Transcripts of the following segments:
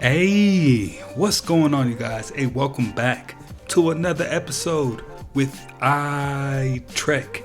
Hey, what's going on, you guys? Hey, welcome back to another episode with iTrek.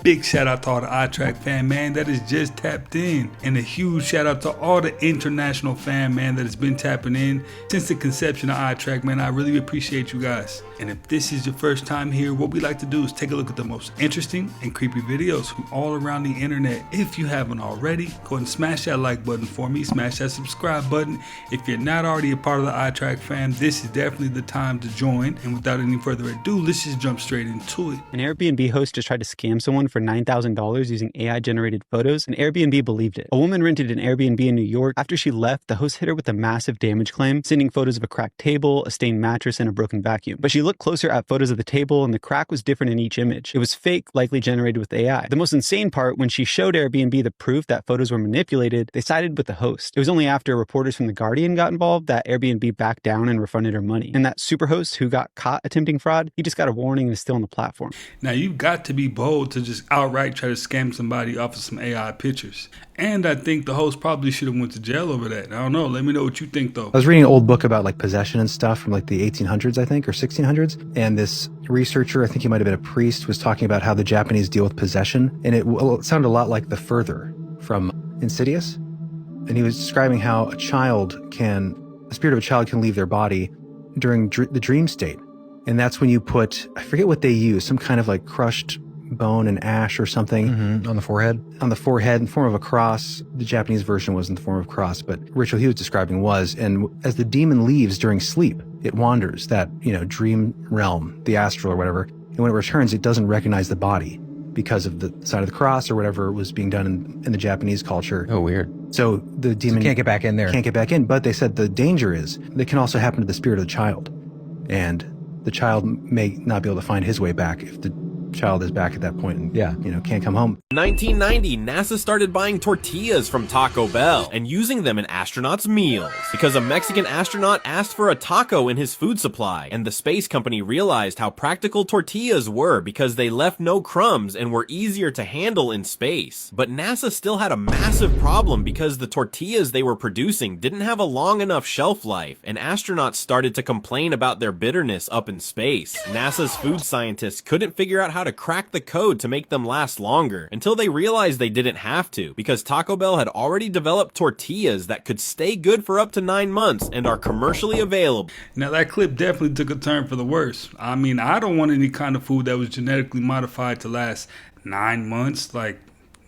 Big shout out to all the iTrek fan, man, that has just tapped in. And a huge shout out to all the international fan, man, that has been tapping in since the conception of iTrek, man. I really appreciate you guys. And if this is your first time here, what we like to do is take a look at the most interesting and creepy videos from all around the internet. If you haven't already, go ahead and smash that like button for me, smash that subscribe button. If you're not already a part of the iTrek fam, this is definitely the time to join. And without any further ado, let's just jump straight into it. An Airbnb host just tried to scam someone for $9,000 using AI-generated photos, and Airbnb believed it. A woman rented an Airbnb in New York. After she left, the host hit her with a massive damage claim, sending photos of a cracked table, a stained mattress, and a broken vacuum. But she looked closer at photos of the table, and the crack was different in each image. It was fake, likely generated with AI. The most insane part, when she showed Airbnb the proof that photos were manipulated, they sided with the host. It was only after reporters from The Guardian got involved that Airbnb backed down and refunded her money. And that superhost who got caught attempting fraud, he just got a warning and is still on the platform. Now, you've got to be bold to just outright try to scam somebody off of some AI pictures. And I think the host probably should have went to jail over that. I don't know. Let me know what you think, though. I was reading an old book about like possession and stuff from like the 1800s, I think, or 1600s. And this researcher, I think he might have been a priest, was talking about how the Japanese deal with possession. And it sounded a lot like The Further from Insidious. And he was describing how the spirit of a child can leave their body during the dream state. And that's when you put, I forget what they use, some kind of like crushed bone and ash or something on the forehead in the form of a cross. The Japanese version was in the form of a cross, but ritual he was describing was, and as the demon leaves during sleep, it wanders that dream realm, the astral or whatever, and when it returns it doesn't recognize the body because of the sign of the cross or whatever was being done in the Japanese culture. Oh, weird. So the demon can't get back in there. Can't get back in, but they said the danger is that can also happen to the spirit of the child, and the child may not be able to find his way back if the child is back at that point and can't come home. In 1990, NASA started buying tortillas from Taco Bell and using them in astronauts' meals because a Mexican astronaut asked for a taco in his food supply, and the space company realized how practical tortillas were because they left no crumbs and were easier to handle in space. But NASA still had a massive problem because the tortillas they were producing didn't have a long enough shelf life, and astronauts started to complain about their bitterness up in space. NASA's food scientists couldn't figure out how to crack the code to make them last longer until they realized they didn't have to, because Taco Bell had already developed tortillas that could stay good for up to 9 months and are commercially available. Now, that clip definitely took a turn for the worse. I mean, I don't want any kind of food that was genetically modified to last 9 months. Like,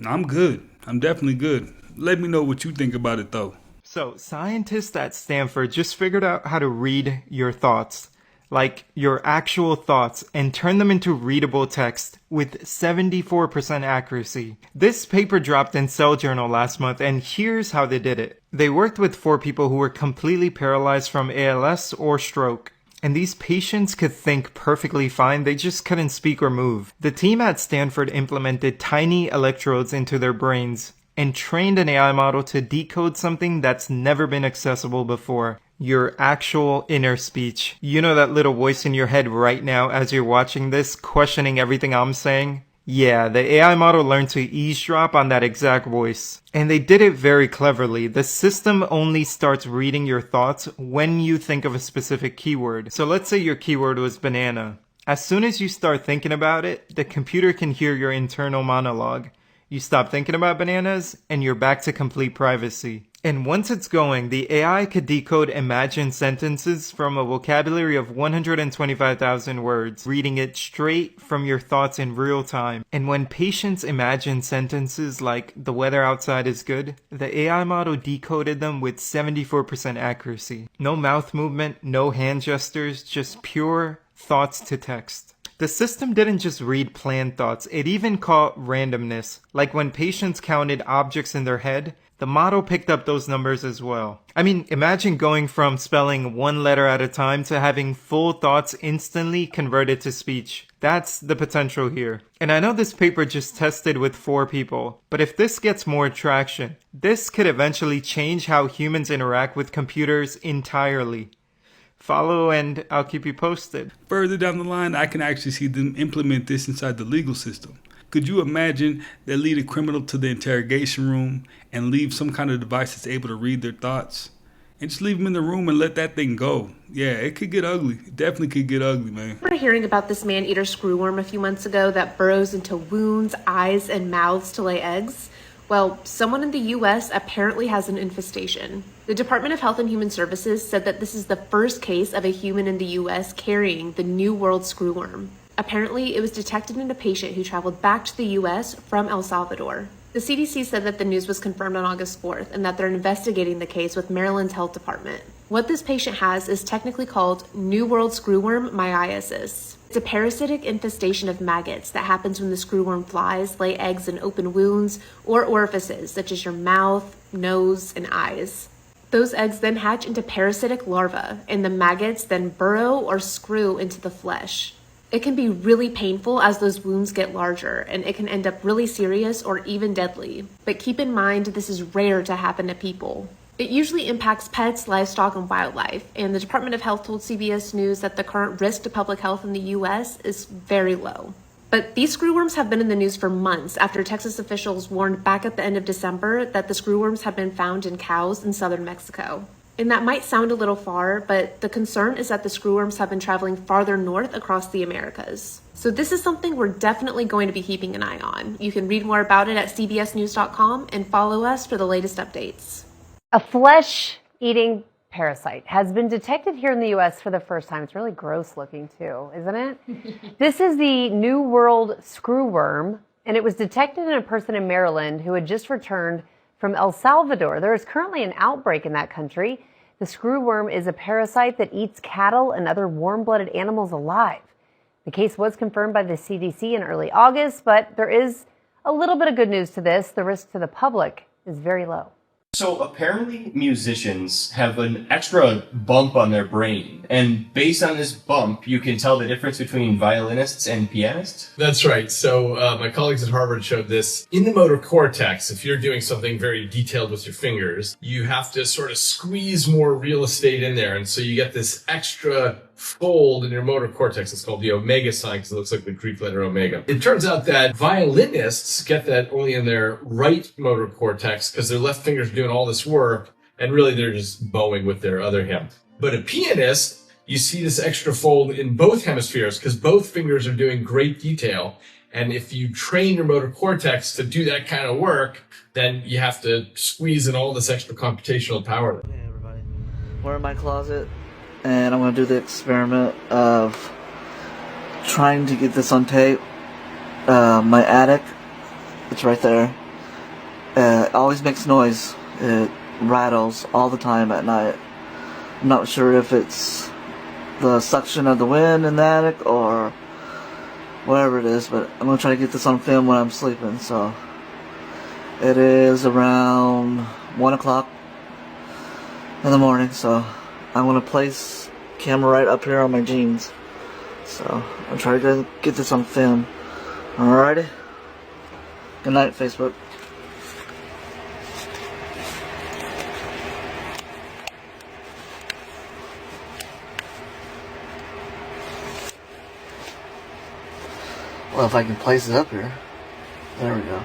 I'm good. I'm definitely good. Let me know what you think about it, though. So, scientists at Stanford just figured out how to read your thoughts, like your actual thoughts, and turn them into readable text with 74% accuracy. This paper dropped in Cell Journal last month, and here's how they did it. They worked with 4 people who were completely paralyzed from ALS or stroke. And these patients could think perfectly fine, they just couldn't speak or move. The team at Stanford implemented tiny electrodes into their brains and trained an AI model to decode something that's never been accessible before. Your actual inner speech. You know that little voice in your head right now as you're watching this, questioning everything I'm saying? Yeah, the AI model learned to eavesdrop on that exact voice. And they did it very cleverly. The system only starts reading your thoughts when you think of a specific keyword. So let's say your keyword was banana. As soon as you start thinking about it, the computer can hear your internal monologue. You stop thinking about bananas, and you're back to complete privacy. And once it's going, the AI could decode imagined sentences from a vocabulary of 125,000 words, reading it straight from your thoughts in real time. And when patients imagine sentences like, the weather outside is good, the AI model decoded them with 74% accuracy. No mouth movement, no hand gestures, just pure thoughts to text. The system didn't just read planned thoughts, it even caught randomness. Like when patients counted objects in their head, the model picked up those numbers as well. I mean, imagine going from spelling one letter at a time to having full thoughts instantly converted to speech. That's the potential here. And I know this paper just tested with 4 people, but if this gets more traction, this could eventually change how humans interact with computers entirely. Follow and I'll keep you posted. Further down the line, I can actually see them implement this inside the legal system. Could you imagine they lead a criminal to the interrogation room and leave some kind of device that's able to read their thoughts? and just leave them in the room and let that thing go. Yeah, it could get ugly. It definitely could get ugly, man. Remember hearing about this man-eater screwworm a few months ago that burrows into wounds, eyes, and mouths to lay eggs? Well, someone in the U.S. apparently has an infestation. The Department of Health and Human Services said that this is the first case of a human in the U.S. carrying the New World screwworm. Apparently, it was detected in a patient who traveled back to the U.S. from El Salvador. The CDC said that the news was confirmed on August 4th and that they're investigating the case with Maryland's health department. What this patient has is technically called New World screwworm myiasis. It's a parasitic infestation of maggots that happens when the screwworm flies, lay eggs in open wounds or orifices such as your mouth, nose, and eyes. Those eggs then hatch into parasitic larvae, and the maggots then burrow or screw into the flesh. It can be really painful as those wounds get larger, and it can end up really serious or even deadly. But keep in mind, this is rare to happen to people. It usually impacts pets, livestock, and wildlife, and the Department of Health told CBS News that the current risk to public health in the U.S. is very low. But these screwworms have been in the news for months after Texas officials warned back at the end of December that the screwworms had been found in cows in southern Mexico. And that might sound a little far, but the concern is that the screwworms have been traveling farther north across the Americas. So this is something we're definitely going to be keeping an eye on. You can read more about it at cbsnews.com and follow us for the latest updates. A flesh-eating parasite has been detected here in the U.S. for the first time. It's really gross looking too, isn't it? This is the New World screwworm, and it was detected in a person in Maryland who had just returned from El Salvador. There is currently an outbreak in that country. The screwworm is a parasite that eats cattle and other warm-blooded animals alive. The case was confirmed by the CDC in early August, but there is a little bit of good news to this. The risk to the public is very low. So apparently musicians have an extra bump on their brain, and based on this bump, you can tell the difference between violinists and pianists? That's right. So my colleagues at Harvard showed this. In the motor cortex, if you're doing something very detailed with your fingers, you have to sort of squeeze more real estate in there, and so you get this extra fold in your motor cortex. It's called the omega sign because it looks like the Greek letter omega. It turns out that violinists get that only in their right motor cortex because their left finger's doing all this work, and really they're just bowing with their other hand. But a pianist, you see this extra fold in both hemispheres because both fingers are doing great detail. And if you train your motor cortex to do that kind of work, then you have to squeeze in all this extra computational power. Hey everybody, we're in my closet, and I'm going to do the experiment of trying to get this on tape. My attic, it's right there. It always makes noise. It rattles all the time at night. I'm not sure if it's the suction of the wind in the attic or whatever it is, but I'm going to try to get this on film when I'm sleeping. So it is around 1 o'clock in the morning, so I'm going to place camera right up here on my jeans. So I'm trying to get this on film. Alrighty. Good night, Facebook. Well, if I can place it up here. There we go.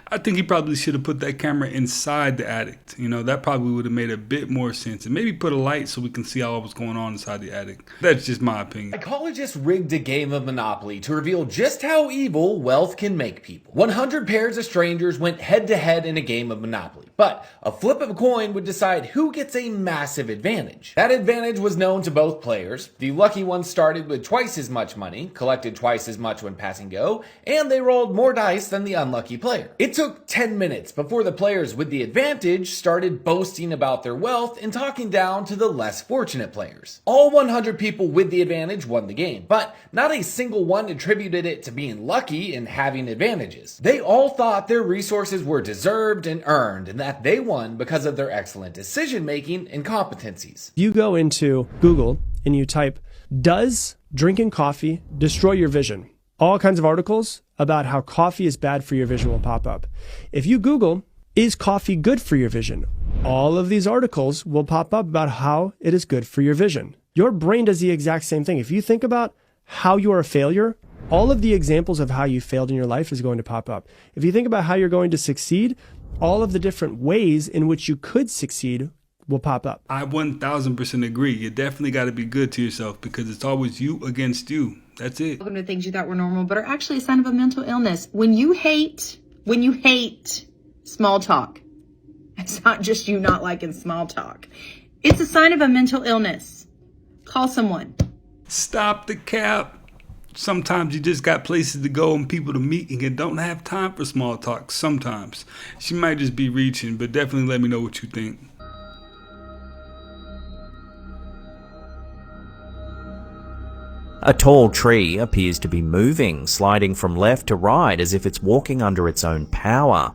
I think he probably should have put that camera inside the attic. You know, that probably would have made a bit more sense. And maybe put a light so we can see all what's going on inside the attic. That's just my opinion. Psychologists rigged a game of Monopoly to reveal just how evil wealth can make people. 100 pairs of strangers went head to head in a game of Monopoly. But a flip of a coin would decide who gets a massive advantage. That advantage was known to both players. The lucky ones started with twice as much money, collected twice as much when passing go, and they rolled more dice than the unlucky player. It took 10 minutes before the players with the advantage started boasting about their wealth and talking down to the less fortunate players. All 100 people with the advantage won the game, but not a single one attributed it to being lucky and having advantages. They all thought their resources were deserved and earned, and that they won because of their excellent decision making and competencies. You go into Google and you type, "Does drinking coffee destroy your vision?" All kinds of articles about how coffee is bad for your vision will pop up. If you Google, "Is coffee good for your vision?" all of these articles will pop up about how it is good for your vision. Your brain does the exact same thing. If you think about how you are a failure, all of the examples of how you failed in your life is going to pop up. If you think about how you're going to succeed, all of the different ways in which you could succeed will pop up. I 1000% agree. You definitely got to be good to yourself because it's always you against you. That's it. Welcome to things you thought were normal, but are actually a sign of a mental illness. When you hate small talk, it's not just you not liking small talk. It's a sign of a mental illness. Call someone. Stop the cap. Sometimes you just got places to go and people to meet and you don't have time for small talk sometimes. She might just be reaching, but definitely let me know what you think. A tall tree appears to be moving, sliding from left to right as if it's walking under its own power.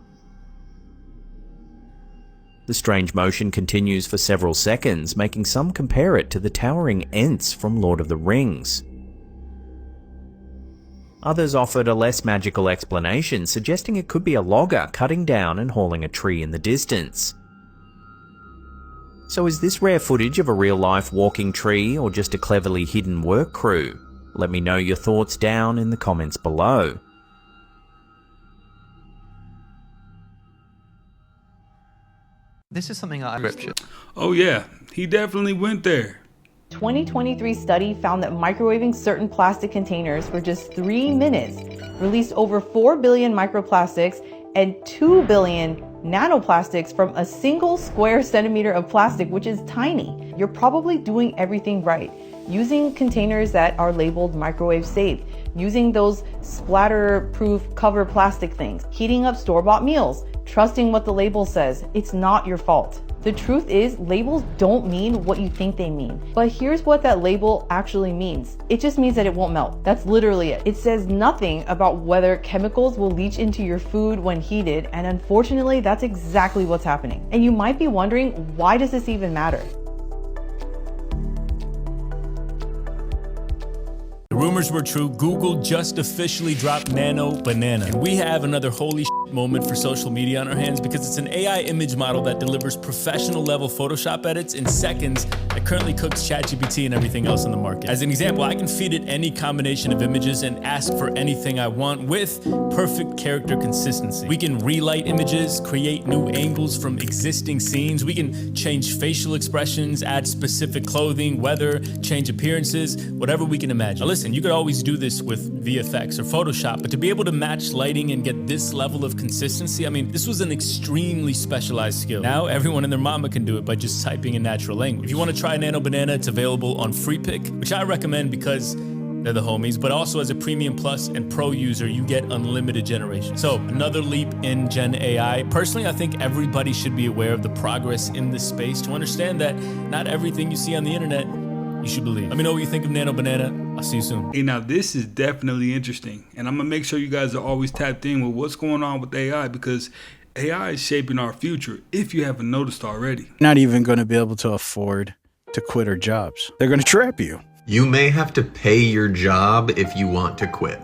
The strange motion continues for several seconds, making some compare it to the towering Ents from Lord of the Rings. Others offered a less magical explanation, suggesting it could be a logger cutting down and hauling a tree in the distance. So is this rare footage of a real-life walking tree or just a cleverly hidden work crew? Let me know your thoughts down in the comments below. This is something I'm... Oh yeah, he definitely went there. 2023 study found that microwaving certain plastic containers for just 3 minutes released over 4 billion microplastics and 2 billion nanoplastics from a single square centimeter of plastic, which is tiny. You're probably doing everything right. Using containers that are labeled microwave safe, using those splatter-proof cover plastic things, heating up store-bought meals, trusting what the label says. It's not your fault. The truth is, labels don't mean what you think they mean. But here's what that label actually means. It just means that it won't melt. That's literally it. It says nothing about whether chemicals will leach into your food when heated, and unfortunately, that's exactly what's happening. And you might be wondering, why does this even matter? The rumors were true. Google just officially dropped Nano Banana. And we have another holy moment for social media on our hands because it's an AI image model that delivers professional level Photoshop edits in seconds that currently cooks ChatGPT and everything else on the market. As an example, I can feed it any combination of images and ask for anything I want with perfect character consistency. We can relight images, create new angles from existing scenes. We can change facial expressions, add specific clothing, weather, change appearances, whatever we can imagine. Now listen, you could always do this with VFX or Photoshop, but to be able to match lighting and get this level of consistency, I mean, this was an extremely specialized skill. Now everyone and their mama can do it by just typing in natural language. If you want to try Nano Banana, it's available on FreePick, which I recommend because they're the homies, but also as a Premium Plus and Pro user, you get unlimited generation. So another leap in Gen AI. Personally, I think everybody should be aware of the progress in this space to understand that not everything you see on the internet you should believe. Let me know what you think of Nano Banana. I'll see you soon. Hey, now this is definitely interesting, and I'm gonna make sure you guys are always tapped in with what's going on with AI because AI is shaping our future if you haven't noticed already. Not even going to be able to afford to quit our jobs. They're going to trap you. You may have to pay your job if you want to quit.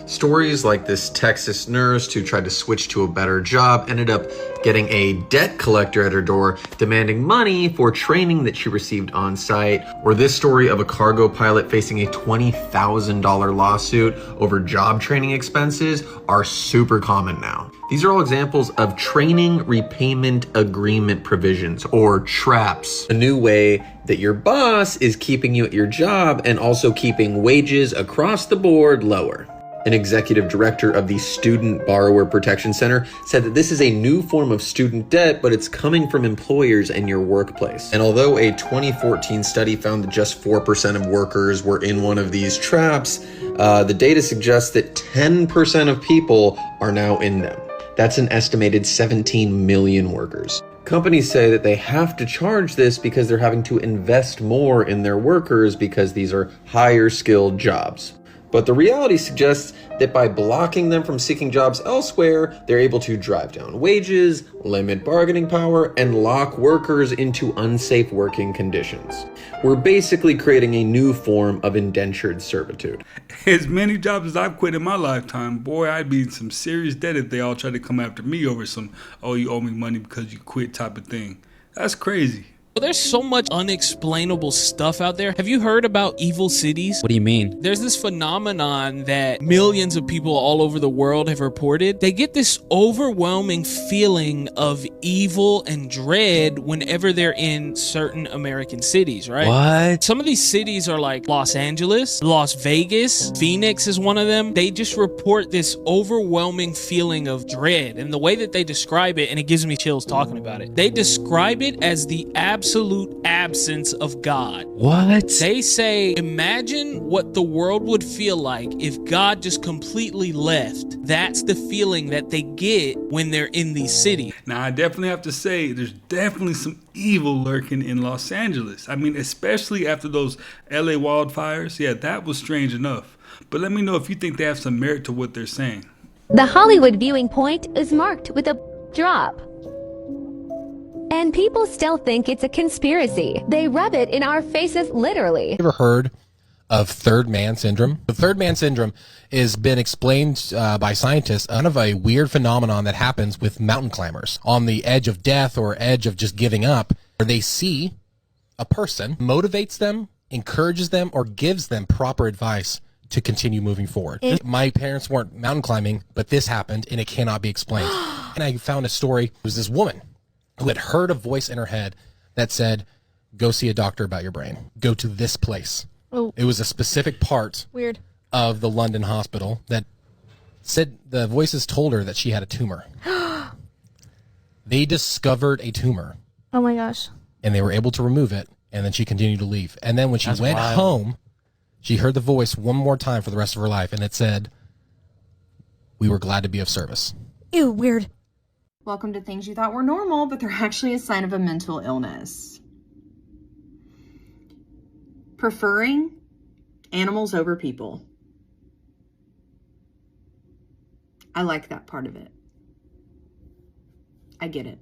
Stories like this Texas nurse who tried to switch to a better job ended up getting a debt collector at her door demanding money for training that she received on site, or this story of a cargo pilot facing a $20,000 lawsuit over job training expenses are super common now. These are all examples of training repayment agreement provisions, or traps, a new way that your boss is keeping you at your job and also keeping wages across the board lower. An executive director of the Student Borrower Protection Center said that this is a new form of student debt, but it's coming from employers and your workplace. And although a 2014 study found that just 4% of workers were in one of these traps, the data suggests that 10% of people are now in them. That's an estimated 17 million workers. Companies say that they have to charge this because they're having to invest more in their workers because these are higher skilled jobs. But the reality suggests that by blocking them from seeking jobs elsewhere, they're able to drive down wages, limit bargaining power, and lock workers into unsafe working conditions. We're basically creating a new form of indentured servitude. As many jobs as I've quit in my lifetime, boy, I'd be in some serious debt if they all tried to come after me over some, oh, you owe me money because you quit type of thing. That's crazy. There's so much unexplainable stuff out there. Have you heard about evil cities? What do you mean? There's this phenomenon that millions of people all over the world have reported. They get this overwhelming feeling of evil and dread whenever they're in certain American cities, right? What? Some of these cities are like Los Angeles, Las Vegas, Phoenix is one of them. They just report this overwhelming feeling of dread. And the way that they describe it, and it gives me chills talking about it, they describe it as the absolute absence of God. What? They say, imagine what the world would feel like if God just completely left. That's the feeling that they get when they're in these cities. Now, I definitely have to say, there's definitely some evil lurking in Los Angeles. I mean, especially after those LA wildfires. Yeah, that was strange enough. But let me know if you think they have some merit to what they're saying. The Hollywood viewing point is marked with a drop. And people still think it's a conspiracy. They rub it in our faces literally. Ever heard of third man syndrome? The third man syndrome has been explained by scientists, kind of a weird phenomenon that happens with mountain climbers on the edge of death or edge of just giving up, where they see a person, motivates them, encourages them, or gives them proper advice to continue moving forward. My parents weren't mountain climbing, but this happened and it cannot be explained. And I found a story. It was this woman who had heard a voice in her head that said, go see a doctor about your brain. Go to this place. Oh. It was a specific part Weird. of the London hospital that said the voices told her that she had a tumor. They discovered a tumor. Oh my gosh. And they were able to remove it, and then she continued to leave. And then when she went home, she heard the voice one more time for the rest of her life, and it said, we were glad to be of service. Ew, weird. Welcome to things you thought were normal, but they're actually a sign of a mental illness. Preferring animals over people. I like that part of it. I get it.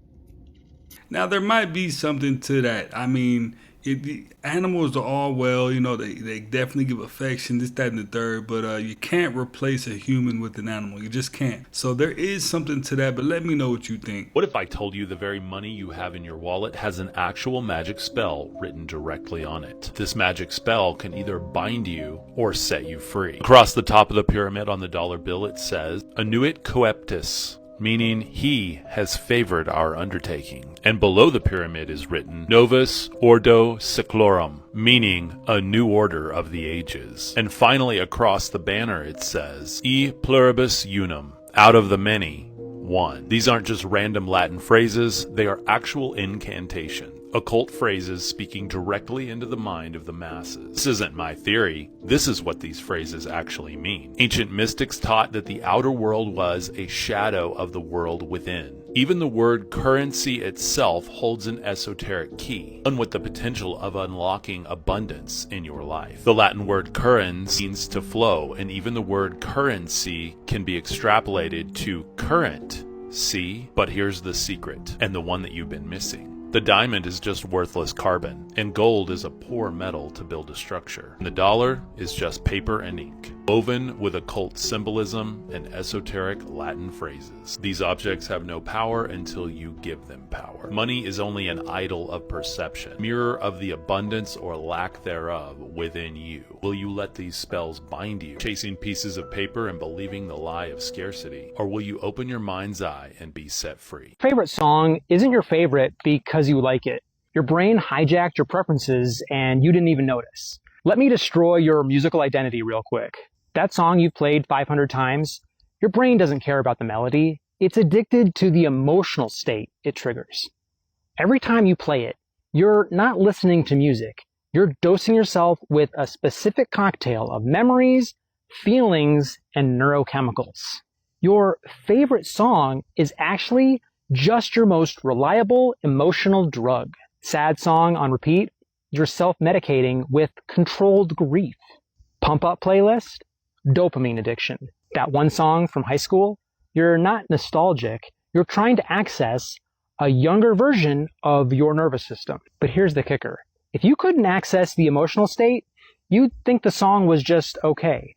Now, there might be something to that. I mean, the animals are all well, you know, they definitely give affection, this, that, and the third, but you can't replace a human with an animal. You just can't. So there is something to that, but let me know what you think. What if I told you the very money you have in your wallet has an actual magic spell written directly on it? This magic spell can either bind you or set you free. Across the top of the pyramid on the dollar bill, it says, Annuit coeptis, meaning he has favored our undertaking. And below the pyramid is written, Novus Ordo Seclorum, meaning a new order of the ages. And finally across the banner it says, E pluribus unum, out of the many, one. These aren't just random Latin phrases, they are actual incantation. Occult phrases speaking directly into the mind of the masses. This isn't my theory. This is what these phrases actually mean. Ancient mystics taught that the outer world was a shadow of the world within. Even the word currency itself holds an esoteric key, one with the potential of unlocking abundance in your life. The Latin word currens means to flow, and even the word currency can be extrapolated to current. See? But here's the secret, and the one that you've been missing. The diamond is just worthless carbon, and gold is a poor metal to build a structure. And the dollar is just paper and ink. woven with occult symbolism and esoteric Latin phrases. These objects have no power until you give them power. Money is only an idol of perception, mirror of the abundance or lack thereof within you. Will you let these spells bind you, chasing pieces of paper and believing the lie of scarcity? Or will you open your mind's eye and be set free? Favorite song isn't your favorite because you like it. Your brain hijacked your preferences and you didn't even notice. Let me destroy your musical identity real quick. That song you've played 500 times, your brain doesn't care about the melody. It's addicted to the emotional state it triggers. Every time you play it, you're not listening to music. You're dosing yourself with a specific cocktail of memories, feelings, and neurochemicals. Your favorite song is actually just your most reliable emotional drug. Sad song on repeat, you're self-medicating with controlled grief. Pump up playlist, dopamine addiction. That one song from high school, you're not nostalgic. You're trying to access a younger version of your nervous system. But here's the kicker. If you couldn't access the emotional state, you'd think the song was just okay.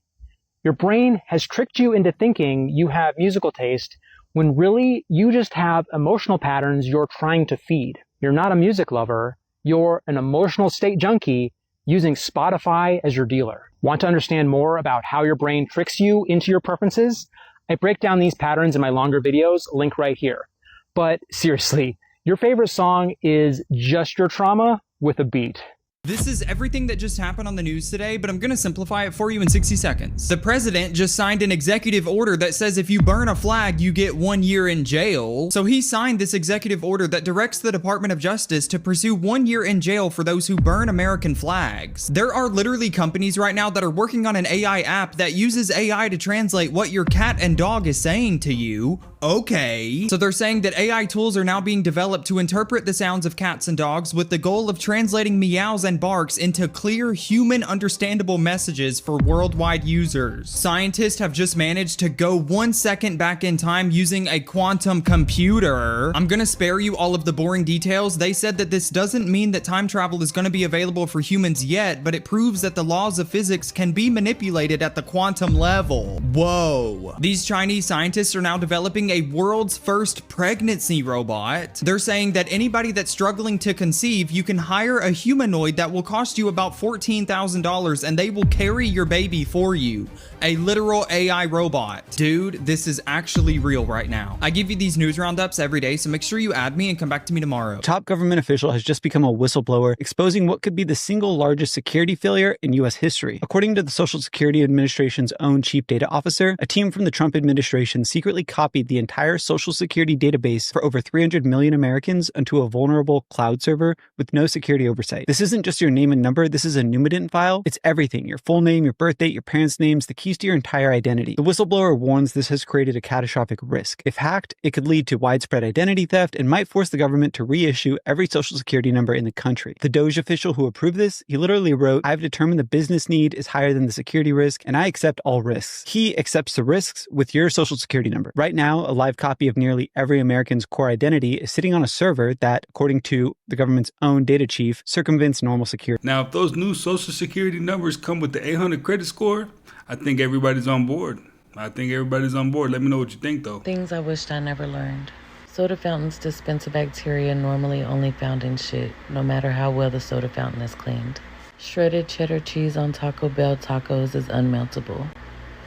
Your brain has tricked you into thinking you have musical taste when really you just have emotional patterns you're trying to feed. You're not a music lover. You're an emotional state junkie using Spotify as your dealer. Want to understand more about how your brain tricks you into your preferences? I break down these patterns in my longer videos, link right here. But seriously, your favorite song is just your trauma with a beat. This is everything that just happened on the news today, but I'm gonna simplify it for you in 60 seconds. The president just signed an executive order that says if you burn a flag, you get 1 year in jail. So he signed this executive order that directs the Department of Justice to pursue 1 year in jail for those who burn American flags. There are literally companies right now that are working on an AI app that uses AI to translate what your cat and dog is saying to you. Okay. So they're saying that AI tools are now being developed to interpret the sounds of cats and dogs with the goal of translating meows and barks into clear, human understandable messages for worldwide users. Scientists have just managed to go 1 second back in time using a quantum computer. I'm gonna spare you all of the boring details. They said that this doesn't mean that time travel is gonna be available for humans yet, but it proves that the laws of physics can be manipulated at the quantum level. Whoa. These Chinese scientists are now developing a world's first pregnancy robot. They're saying that anybody that's struggling to conceive, you can hire a humanoid that will cost you about $14,000 and they will carry your baby for you. A literal AI robot. Dude, this is actually real right now. I give you these news roundups every day, so make sure you add me and come back to me tomorrow. Top government official has just become a whistleblower, exposing what could be the single largest security failure in U.S. history. According to the Social Security Administration's own chief data officer, a team from the Trump administration secretly copied the entire Social Security database for over 300 million Americans onto a vulnerable cloud server with no security oversight. This isn't just your name and number, this is a numident file. It's everything, your full name, your birth date, your parents' names, the keys to your entire identity. The whistleblower warns this has created a catastrophic risk. If hacked, it could lead to widespread identity theft and might force the government to reissue every social security number in the country. The Doge official who approved this, he literally wrote, "I've determined the business need is higher than the security risk, and I accept all risks." He accepts the risks with your social security number. Right now, a live copy of nearly every American's core identity is sitting on a server that, according to the government's own data chief, circumvents normal security. Now, if those new social security numbers come with the 800 credit score, I think everybody's on board. Let me know what you think, though. Things I wished I never learned. Soda fountains dispense a bacteria normally only found in shit, no matter how well the soda fountain is cleaned. Shredded cheddar cheese on Taco Bell tacos is unmeltable.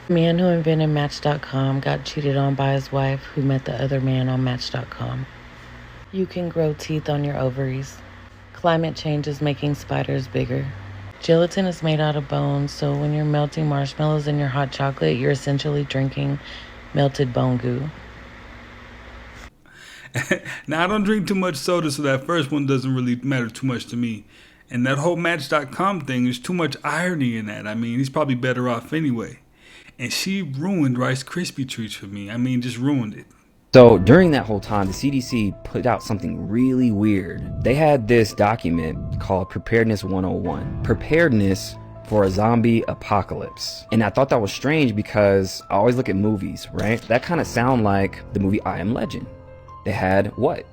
Man who invented Match.com got cheated on by his wife who met the other man on Match.com. You can grow teeth on your ovaries. Climate change is making spiders bigger. Gelatin is made out of bones, so when you're melting marshmallows in your hot chocolate, you're essentially drinking melted bone goo. Now, I don't drink too much soda, so that first one doesn't really matter too much to me. And that whole Match.com thing, there's too much irony in that. I mean, he's probably better off anyway. And she ruined Rice Krispie treats for me. I mean, just ruined it. So during that whole time, the CDC put out something really weird. They had this document called Preparedness 101. Preparedness for a zombie apocalypse. And I thought that was strange because I always look at movies, right? That kind of sound like the movie I Am Legend. They had what?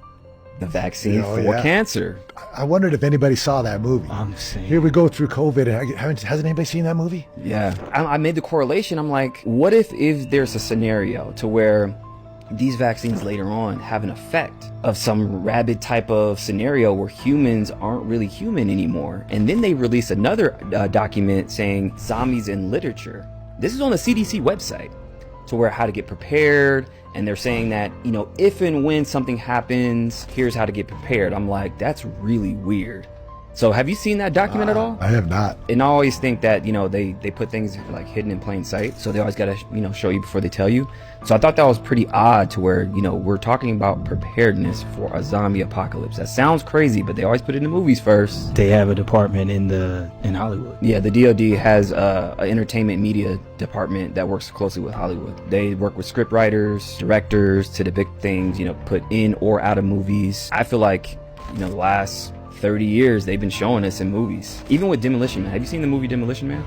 The vaccine for cancer. I wondered if anybody saw that movie. I'm saying. Here we go through COVID. And hasn't anybody seen that movie? Yeah. I made the correlation. I'm like, what if there's a scenario to where these vaccines later on have an effect of some rabid type of scenario where humans aren't really human anymore? And then they release another document saying zombies in literature. This is on the CDC website, to where how to get prepared. And they're saying that, you know, if and when something happens, here's how to get prepared. I'm like, that's really weird. So have you seen that document at all? I have not. And I always think that, you know, they put things like hidden in plain sight. So they always got to, you know, show you before they tell you. So I thought that was pretty odd, to where, you know, we're talking about preparedness for a zombie apocalypse. That sounds crazy, but they always put it in the movies first. They have a department in Hollywood. Yeah, the DoD has an entertainment media department that works closely with Hollywood. They work with script writers, directors to depict things, you know, put in or out of movies. I feel like, you know, the last 30 years they've been showing us in movies. Even with Demolition Man. Have you seen the movie Demolition Man?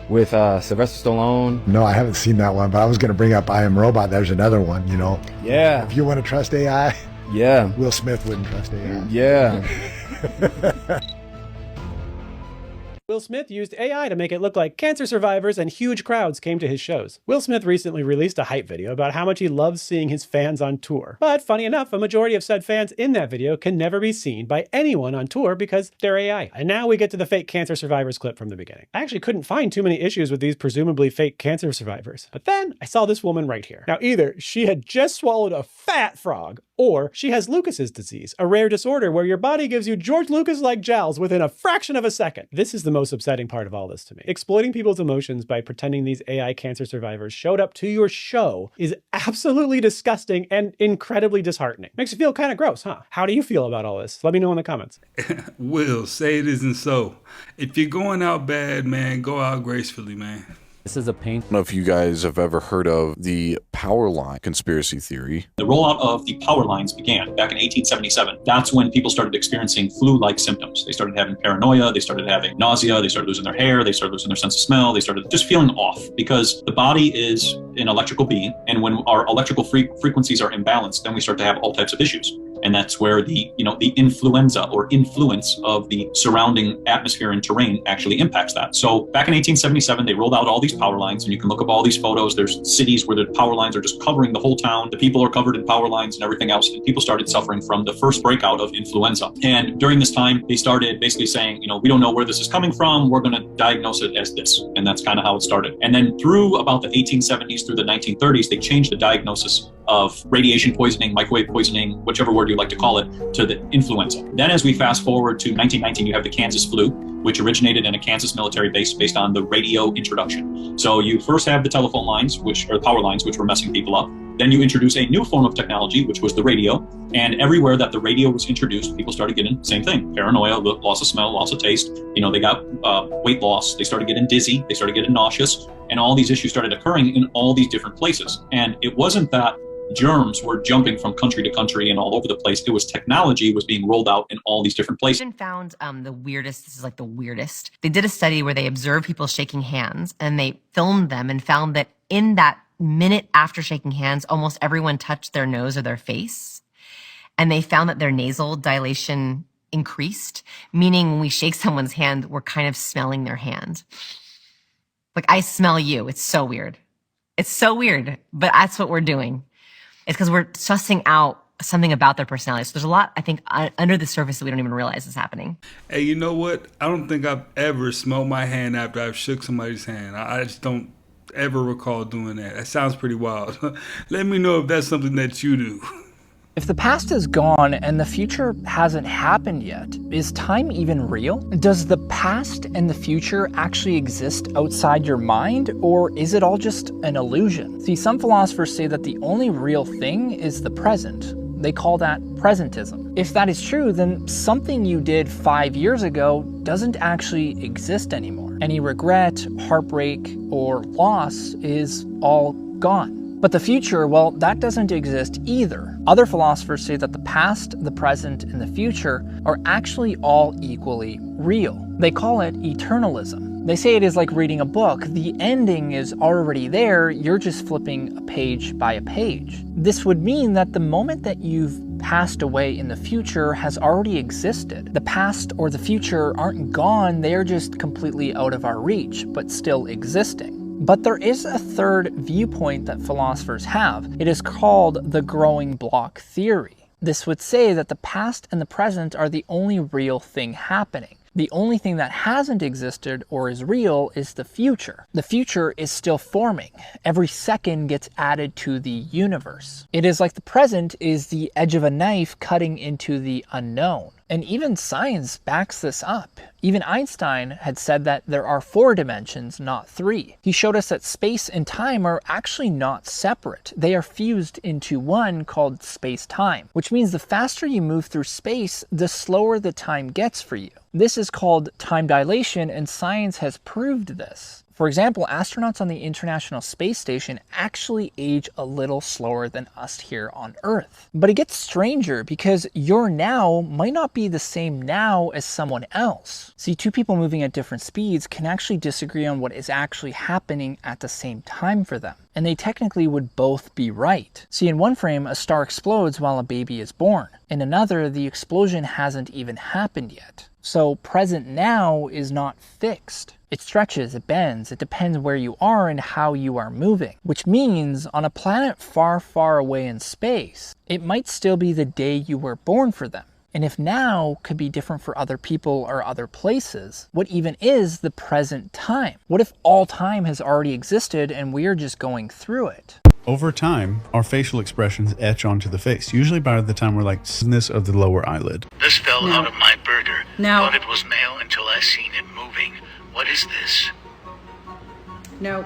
With Sylvester Stallone? No, I haven't seen that one, but I was going to bring up I Am Robot. There's another one, you know. Yeah. If you want to trust AI, yeah, Will Smith wouldn't trust AI. Yeah. Will Smith used AI to make it look like cancer survivors and huge crowds came to his shows. Will Smith recently released a hype video about how much he loves seeing his fans on tour. But funny enough, a majority of said fans in that video can never be seen by anyone on tour because they're AI. And now we get to the fake cancer survivors clip from the beginning. I actually couldn't find too many issues with these presumably fake cancer survivors. But then I saw this woman right here. Now either she had just swallowed a fat frog, or she has Lucas's disease, a rare disorder where your body gives you George Lucas-like jowls within a fraction of a second. This is the most upsetting part of all this to me. Exploiting people's emotions by pretending these AI cancer survivors showed up to your show is absolutely disgusting and incredibly disheartening. Makes you feel kind of gross, huh? How do you feel about all this? Let me know in the comments. Will, say it isn't so. If you're going out bad, man, go out gracefully, man. This is a pain. I don't know if you guys have ever heard of the power line conspiracy theory. The rollout of the power lines began back in 1877. That's when people started experiencing flu-like symptoms. They started having paranoia, they started having nausea, they started losing their hair, they started losing their sense of smell, they started just feeling off, because the body is an electrical being, and when our electrical frequencies are imbalanced, then we start to have all types of issues. And that's where the influenza or influence of the surrounding atmosphere and terrain actually impacts that. So back in 1877, they rolled out all these power lines, and you can look up all these photos. There's cities where the power lines are just covering the whole town. The people are covered in power lines and everything else. And people started suffering from the first breakout of influenza. And during this time, they started basically saying, we don't know where this is coming from. We're going to diagnose it as this. And that's kind of how it started. And then through about the 1870s through the 1930s, they changed the diagnosis of radiation poisoning, microwave poisoning, whichever word you like to call it, to the influenza. Then as we fast forward to 1919, you have the Kansas flu, which originated in a Kansas military base based on the radio introduction. So you first have the telephone lines, which are the power lines, which were messing people up. Then you introduce a new form of technology, which was the radio. And everywhere that the radio was introduced, people started getting the same thing: paranoia, loss of smell, loss of taste. They got weight loss. They started getting dizzy. They started getting nauseous. And all these issues started occurring in all these different places. And it wasn't that germs were jumping from country to country and all over the place. It was technology was being rolled out in all these different places. Found the weirdest, this is like the weirdest. They did a study where they observed people shaking hands, and they filmed them and found that in that minute after shaking hands, almost everyone touched their nose or their face. And they found that their nasal dilation increased, meaning when we shake someone's hand, we're kind of smelling their hand. Like, I smell you. It's so weird. It's so weird, but that's what we're doing. It's because we're sussing out something about their personality. So there's a lot, I think, under the surface that we don't even realize is happening. Hey, you know what? I don't think I've ever smelled my hand after I've shook somebody's hand. I just don't ever recall doing that. That sounds pretty wild. Let me know if that's something that you do. If the past is gone and the future hasn't happened yet, is time even real? Does the past and the future actually exist outside your mind, or is it all just an illusion? See, some philosophers say that the only real thing is the present. They call that presentism. If that is true, then something you did 5 years ago doesn't actually exist anymore. Any regret, heartbreak, or loss is all gone. But the future, well, that doesn't exist either. Other philosophers say that the past, the present, and the future are actually all equally real. They call it eternalism. They say it is like reading a book. The ending is already there, you're just flipping a page by a page. This would mean that the moment that you've passed away in the future has already existed. The past or the future aren't gone, they're just completely out of our reach, but still existing. But there is a third viewpoint that philosophers have. It is called the growing block theory. This would say that the past and the present are the only real thing happening. The only thing that hasn't existed or is real is the future. The future is still forming. Every second gets added to the universe. It is like the present is the edge of a knife cutting into the unknown. And even science backs this up. Even Einstein had said that there are 4 dimensions, not 3. He showed us that space and time are actually not separate. They are fused into one called space-time, which means the faster you move through space, the slower the time gets for you. This is called time dilation, and science has proved this. For example, astronauts on the International Space Station actually age a little slower than us here on Earth. But it gets stranger because your now might not be the same now as someone else. See, 2 people moving at different speeds can actually disagree on what is actually happening at the same time for them. And they technically would both be right. See, in one frame, a star explodes while a baby is born. In another, the explosion hasn't even happened yet. So present now is not fixed. It stretches, it bends, it depends where you are and how you are moving. Which means, on a planet far, far away in space, it might still be the day you were born for them. And if now could be different for other people or other places, what even is the present time? What if all time has already existed and we are just going through it? Over time, our facial expressions etch onto the face, usually by the time we're like stiffness of the lower eyelid. This fell out of my burger. No. Thought it was mail until I seen it moving. What is this? No.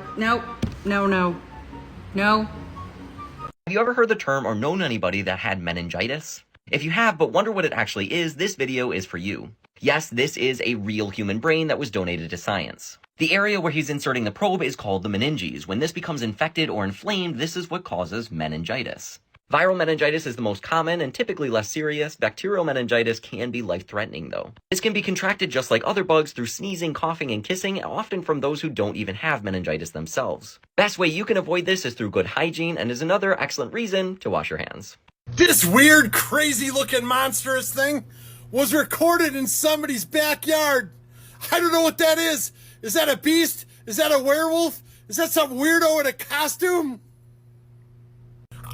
Have you ever heard the term or known anybody that had meningitis? If you have but wonder what it actually is, this video is for you. Yes, this is a real human brain that was donated to science. The area where he's inserting the probe is called the meninges. When this becomes infected or inflamed, this is what causes meningitis. Viral meningitis is the most common and typically less serious. Bacterial meningitis can be life-threatening though. This can be contracted just like other bugs through sneezing, coughing, and kissing, often from those who don't even have meningitis themselves. Best way you can avoid this is through good hygiene and is another excellent reason to wash your hands. This weird, crazy-looking monstrous thing was recorded in somebody's backyard. I don't know what that is. Is that a beast? Is that a werewolf? Is that some weirdo in a costume?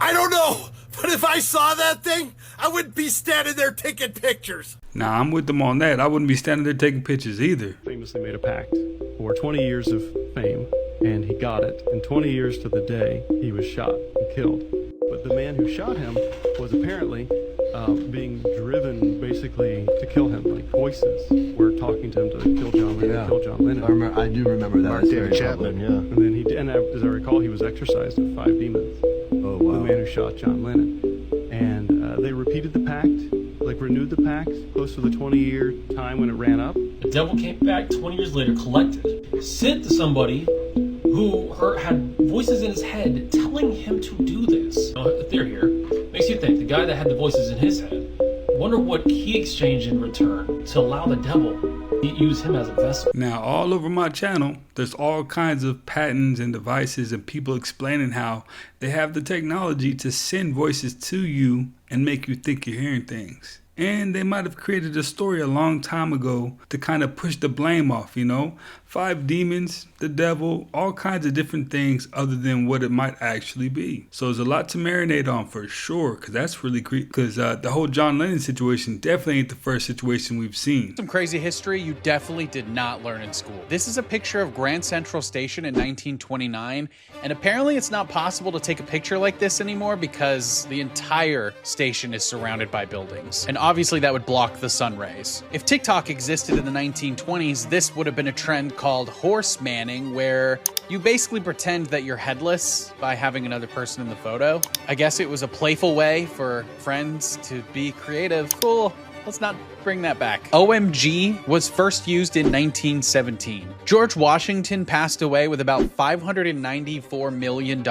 I don't know, but if I saw that thing, I wouldn't be standing there taking pictures. Nah, I'm with them on that. I wouldn't be standing there taking pictures either. Famously made a pact for 20 years of fame, and he got it. And 20 years to the day, he was shot and killed. But the man who shot him was apparently being driven basically to kill him. Like voices were talking to him to kill John Lennon, kill John Lennon. I do remember that. Mark David Chapman, yeah. And then and as I recall, he was exorcised of 5 demons. Oh, wow. The man who shot John Lennon. And they repeated the pact, like renewed the pact, close to the 20-year time when it ran up. The devil came back 20 years later, collected, sent to somebody who had voices in his head telling him to do this. The theory here makes you think the guy that had the voices in his head, wonder what he exchanged in return to allow the devil to use him as a vessel. Now, all over my channel, there's all kinds of patents and devices and people explaining how they have the technology to send voices to you and make you think you're hearing things. And they might have created a story a long time ago to kind of push the blame off, 5 demons, the devil, all kinds of different things other than what it might actually be. So there's a lot to marinate on for sure, because that's really creepy. Because the whole John Lennon situation definitely ain't the first situation we've seen. Some crazy history you definitely did not learn in school. This is a picture of Grand Central Station in 1929, and apparently it's not possible to take a picture like this anymore because the entire station is surrounded by buildings. And obviously that would block the sun rays. If TikTok existed in the 1920s, this would have been a trend called horse manning, where you basically pretend that you're headless by having another person in the photo. I guess it was a playful way for friends to be creative. Cool. Let's not bring that back. OMG was first used in 1917. George Washington passed away with about $594 million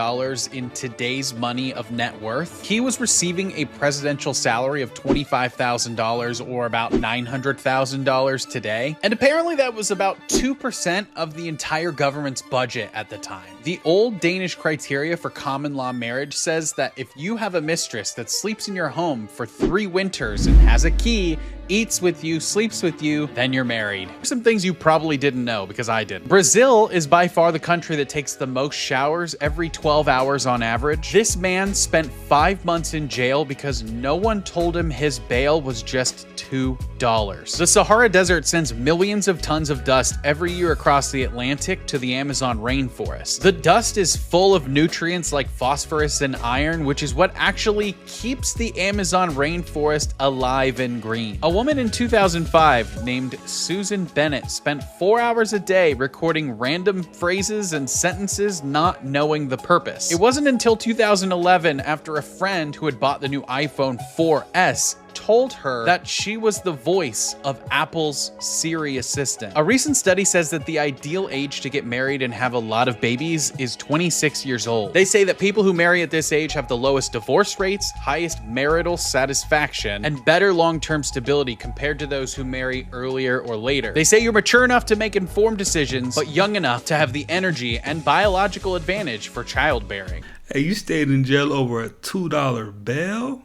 in today's money of net worth. He was receiving a presidential salary of $25,000 or about $900,000 today. And apparently that was about 2% of the entire government's budget at the time. The old Danish criteria for common law marriage says that if you have a mistress that sleeps in your home for 3 winters and has a key, eats with you, sleeps with you, then you're married. Some things you probably didn't know because I didn't. Brazil is by far the country that takes the most showers every 12 hours on average. This man spent 5 months in jail because no one told him his bail was just $2. The Sahara Desert sends millions of tons of dust every year across the Atlantic to the Amazon rainforest. The dust is full of nutrients like phosphorus and iron, which is what actually keeps the Amazon rainforest alive and green. A woman in 2005 named Susan Bennett spent 4 hours a day recording random phrases and sentences, not knowing the purpose. It wasn't until 2011, after a friend who had bought the new iPhone 4S told her that she was the voice of Apple's Siri assistant. A recent study says that the ideal age to get married and have a lot of babies is 26 years old. They say that people who marry at this age have the lowest divorce rates, highest marital satisfaction, and better long-term stability compared to those who marry earlier or later. They say you're mature enough to make informed decisions, but young enough to have the energy and biological advantage for childbearing. Hey, you stayed in jail over a $2 bail?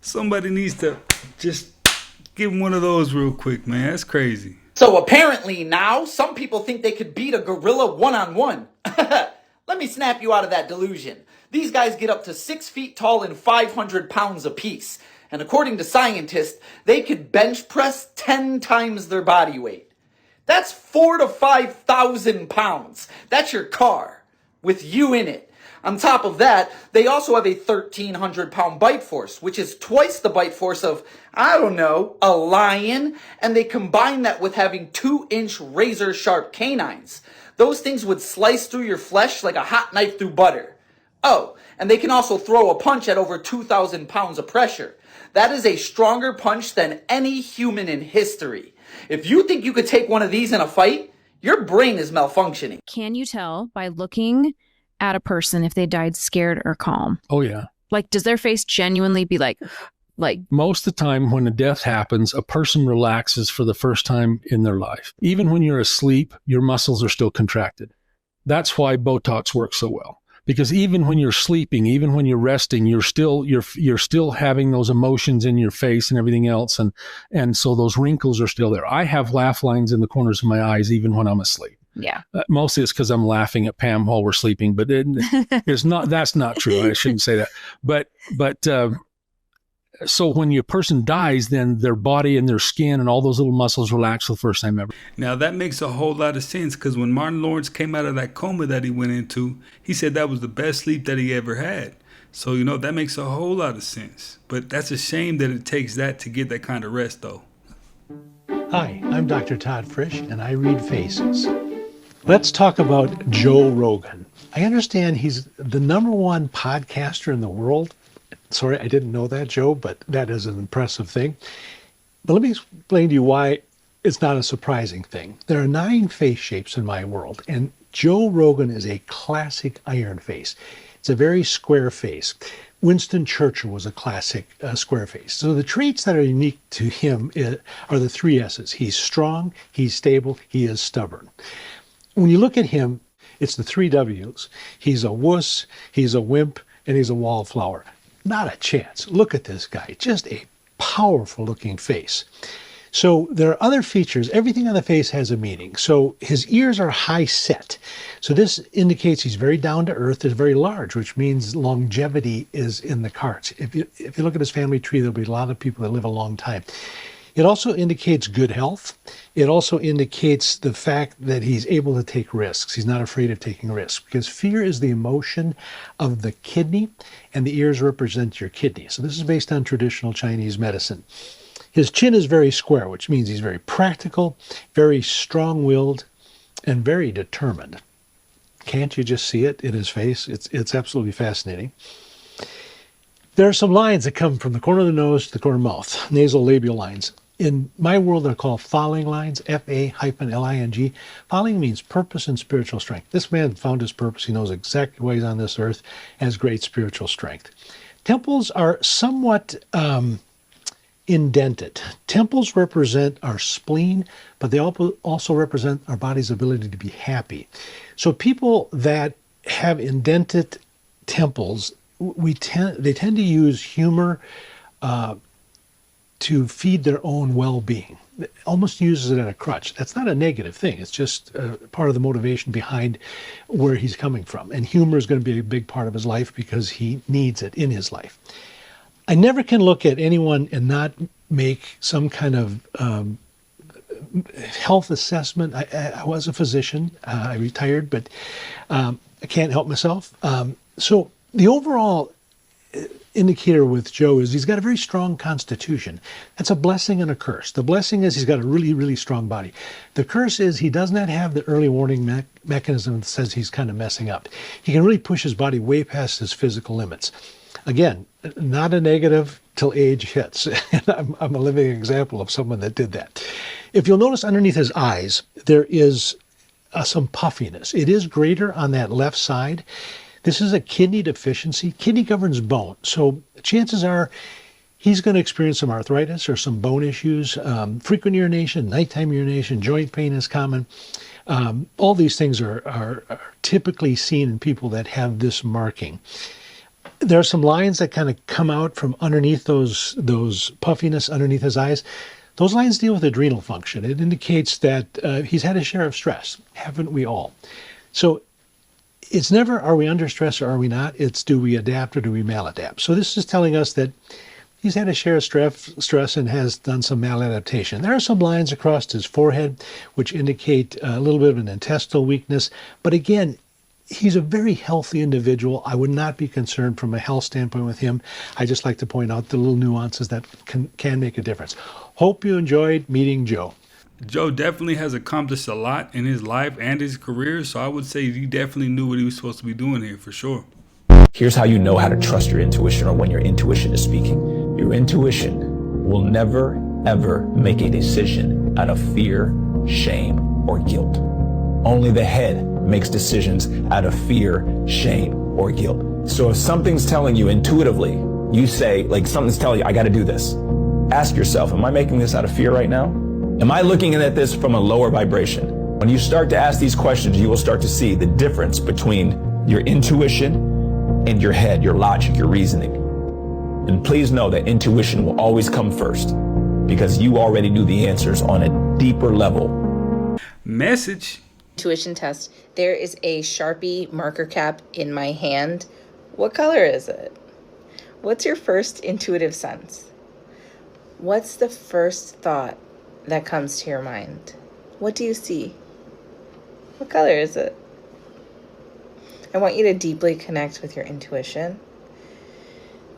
Somebody needs to just give him one of those real quick, man. That's crazy. So apparently now, some people think they could beat a gorilla one-on-one. Let me snap you out of that delusion. These guys get up to 6 feet tall and 500 pounds apiece. And according to scientists, they could bench press 10 times their body weight. That's 4,000 to 5,000 pounds. That's your car, with you in it. On top of that, they also have a 1,300 pound bite force, which is twice the bite force of, I don't know, a lion. And they combine that with having 2-inch razor sharp canines. Those things would slice through your flesh like a hot knife through butter. Oh, and they can also throw a punch at over 2,000 pounds of pressure. That is a stronger punch than any human in history. If you think you could take one of these in a fight, your brain is malfunctioning. Can you tell by looking at a person if they died scared or calm? Oh, yeah. Like, does their face genuinely be like most of the time when a death happens, a person relaxes for the first time in their life. Even when you're asleep, your muscles are still contracted. That's why Botox works so well. Because even when you're sleeping, even when you're resting, you're still having those emotions in your face and everything else. And so those wrinkles are still there. I have laugh lines in the corners of my eyes even when I'm asleep. Yeah. Mostly it's because I'm laughing at Pam while we're sleeping, but it's not. That's not true. I shouldn't say that. But so when your person dies, then their body and their skin and all those little muscles relax for the first time ever. Now that makes a whole lot of sense, because when Martin Lawrence came out of that coma that he went into, he said that was the best sleep that he ever had. So that makes a whole lot of sense. But that's a shame that it takes that to get that kind of rest, though. Hi, I'm Dr. Todd Frisch, and I read faces. Let's talk about Joe Rogan. I understand he's the #1 podcaster in the world. Sorry, I didn't know that, Joe, but that is an impressive thing. But let me explain to you why it's not a surprising thing. There are 9 face shapes in my world, and Joe Rogan is a classic iron face. It's a very square face. Winston Churchill was a classic square face. So the traits that are unique to him are the 3 S's. He's strong, he's stable, he is stubborn. When you look at him, it's the 3 W's. He's a wuss, he's a wimp, and he's a wallflower. Not a chance. Look at this guy. Just a powerful looking face. So there are other features. Everything on the face has a meaning. So his ears are high set. So this indicates he's very down to earth. They're very large, which means longevity is in the cards. If you look at his family tree, there'll be a lot of people that live a long time. It also indicates good health. It also indicates the fact that he's able to take risks. He's not afraid of taking risks, because fear is the emotion of the kidney, and the ears represent your kidney. So this is based on traditional Chinese medicine. His chin is very square, which means he's very practical, very strong-willed, and very determined. Can't you just see it in his face? It's absolutely fascinating. There are some lines that come from the corner of the nose to the corner of the mouth, nasolabial lines. In my world, they're called falling lines, F-A-L-I-N-G. Falling means purpose and spiritual strength. This man found his purpose. He knows exactly why he's on this earth, has great spiritual strength. Temples are somewhat indented. Temples represent our spleen, but they also represent our body's ability to be happy. So people that have indented temples, they tend to use humor to feed their own well-being. It almost uses it as a crutch. That's not a negative thing. It's just part of the motivation behind where he's coming from. And humor is going to be a big part of his life because he needs it in his life. I never can look at anyone and not make some kind of health assessment. I was a physician. I retired, but I can't help myself. So the overall indicator with Joe is he's got a very strong constitution. That's a blessing and a curse. The blessing is he's got a really, really strong body. The curse is he does not have the early warning mechanism that says he's kind of messing up. He can really push his body way past his physical limits. Again, not a negative till age hits. And I'm a living example of someone that did that. If you'll notice underneath his eyes, there is some puffiness. It is greater on that left side. This is a kidney deficiency. Kidney governs bone. So chances are he's going to experience some arthritis or some bone issues. Frequent urination, nighttime urination, joint pain is common. All these things are typically seen in people that have this marking. There are some lines that kind of come out from underneath those puffiness underneath his eyes. Those lines deal with adrenal function. It indicates that he's had a share of stress. Haven't we all? So it's never are we under stress or are we not. It's do we adapt or do we maladapt. So this is telling us that he's had a share of stress and has done some maladaptation. There are some lines across his forehead which indicate a little bit of an intestinal weakness. But again, he's a very healthy individual. I would not be concerned from a health standpoint with him. I just like to point out the little nuances that can make a difference. Hope you enjoyed meeting Joe. Joe definitely has accomplished a lot in his life and his career, so I would say he definitely knew what he was supposed to be doing here for sure. Here's how you know how to trust your intuition or when your intuition is speaking. Your intuition will never, ever make a decision out of fear, shame, or guilt. Only the head makes decisions out of fear, shame, or guilt. So if something's telling you intuitively, you say, like something's telling you, I got to do this. Ask yourself, am I making this out of fear right now? Am I looking at this from a lower vibration? When you start to ask these questions, you will start to see the difference between your intuition and your head, your logic, your reasoning. And please know that intuition will always come first because you already knew the answers on a deeper level. Message. Intuition test. There is a Sharpie marker cap in my hand. What color is it? What's your first intuitive sense? What's the first thought that comes to your mind? What do you see? What color is it? I want you to deeply connect with your intuition.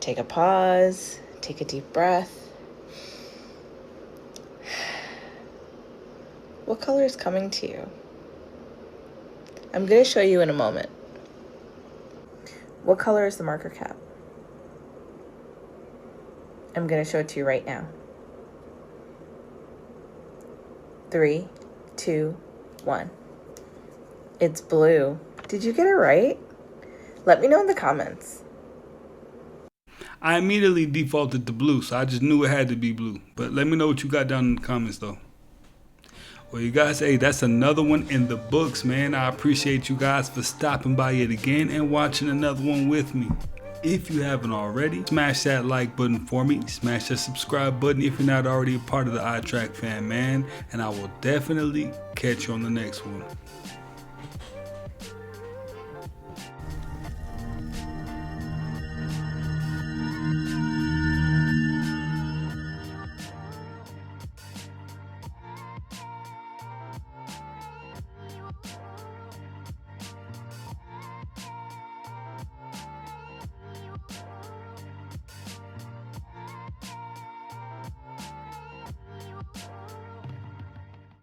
Take a pause, take a deep breath. What color is coming to you? I'm going to show you in a moment. What color is the marker cap? I'm going to show it to you right now. 3, 2, 1. It's blue. Did you get it right? Let me know in the comments. I immediately defaulted to blue, so I just knew it had to be blue. But let me know what you got down in the comments, though. Well, you guys, hey, that's another one in the books, man. I appreciate you guys for stopping by yet again and watching another one with me. If you haven't already, smash that like button for me. Smash that subscribe button if you're not already a part of the iTrack fam, man. And I will definitely catch you on the next one.